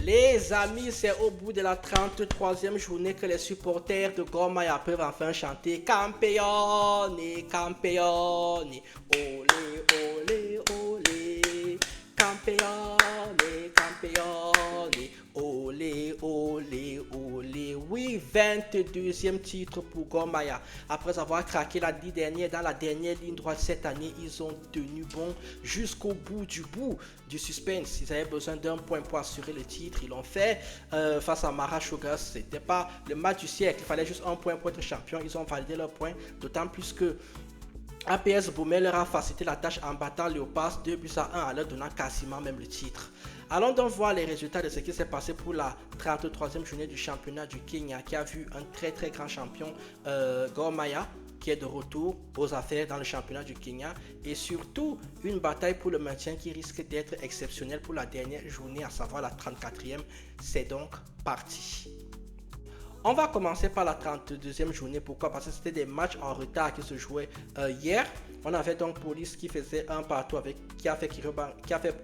Les amis, c'est au bout de la 33e journée que les supporters de Gor Mahia peuvent enfin chanter Campione, Campione, olé, olé, olé, Campione, Campione, olé, olé, olé. Oui, 22e titre pour Gor Mahia. Après avoir craqué la 10 dernière dans la dernière ligne droite cette année, ils ont tenu bon jusqu'au bout du suspense. Ils avaient besoin d'un point pour assurer le titre. Ils l'ont fait face à Mara Sugar. C'était pas le match du siècle. Il fallait juste un point pour être champion. Ils ont validé leur point. D'autant plus que APS Boumé leur a facilité la tâche en battant Léopards 2 buts à 1 en leur donnant quasiment même le titre. Allons donc voir les résultats de ce qui s'est passé pour la 33e journée du championnat du Kenya qui a vu un très grand champion Gor Mahia qui est de retour aux affaires dans le championnat du Kenya et surtout une bataille pour le maintien qui risque d'être exceptionnelle pour la dernière journée, à savoir la 34e. C'est donc parti. On va commencer par la 32e journée. Pourquoi? Parce que c'était des matchs en retard qui se jouaient hier. On avait donc Police qui faisait un partout qui a fait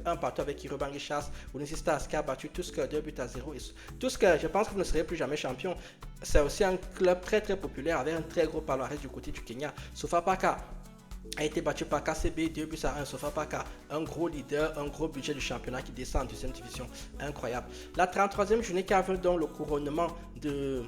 un partout avec Kirobangi Chasse. Unisi Stars qui a battu Tusker 2 buts à 0. Et Tusker, je pense que vous ne serez plus jamais champion. C'est aussi un club très populaire avec un très gros palmarès du côté du Kenya. Sofapaka a été battu par KCB 2 buts à 1. Sofapaka, un gros leader, un gros budget du championnat qui descend en deuxième division. Incroyable. La 33e journée qui avait donc le couronnement de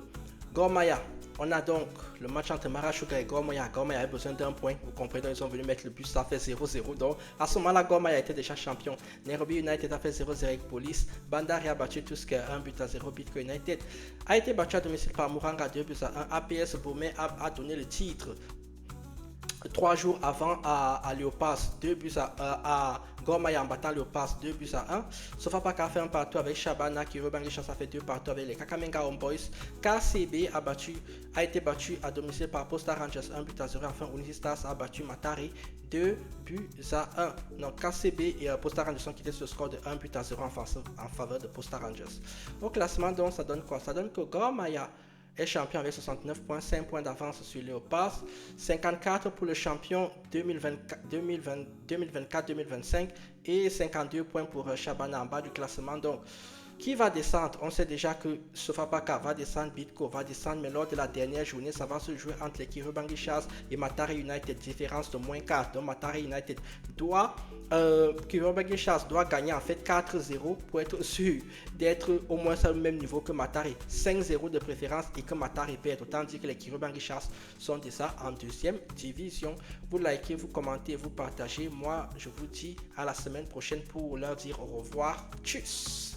Gor Mahia. On a donc le match entre Mara Sugar et Gor Mahia. Gor Mahia avait besoin d'un point. Vous comprenez, donc ils sont venus mettre le but, ça fait 0-0. Donc à ce moment-là, Gor Mahia était déjà champion. Nairobi United a fait 0-0 avec Police. Bandari a battu Tusker 1 but à 0. Bitcoin United a été battu à domicile par Mouranga 2 buts à 1. APS Boumé a donné le titre 3 jours avant à Léopards 2 buts à Gor Mahia en battant Léopards 2 buts à 1. Sofapaka a fait un partout avec Shabana qui Kirobangi Chance a fait 2 partout avec les Kakamega Homeboys. KCB a été battu à domicile par Posta Rangers 1 but à 0. Enfin, Unisi Stars a battu Matari 2 buts à 1. Donc KCB et Posta Rangers ont quitté ce score de 1 but à 0 en faveur de Posta Rangers. Au classement, donc, ça donne quoi? Ça donne que Gor Mahia est champion avec 69 points, 5 points d'avance sur Léopards, 54 pour le champion 2024-2025 et 52 points pour Shabana en bas du classement. Donc, qui va descendre? On sait déjà que Sofapaka va descendre, Bitco va descendre, mais lors de la dernière journée, ça va se jouer entre les Kirobangi Chas et Matari United, différence de moins 4. Donc Matari United Kirobangi Chas doit gagner en fait 4-0 pour être sûr d'être au moins au même niveau que Matari. 5-0 de préférence et que Matari perd. Autant dire que les Kirobangi Chas sont déjà en deuxième division. Vous likez, vous commentez, vous partagez. Moi, je vous dis à la semaine prochaine pour leur dire au revoir. Tchuss!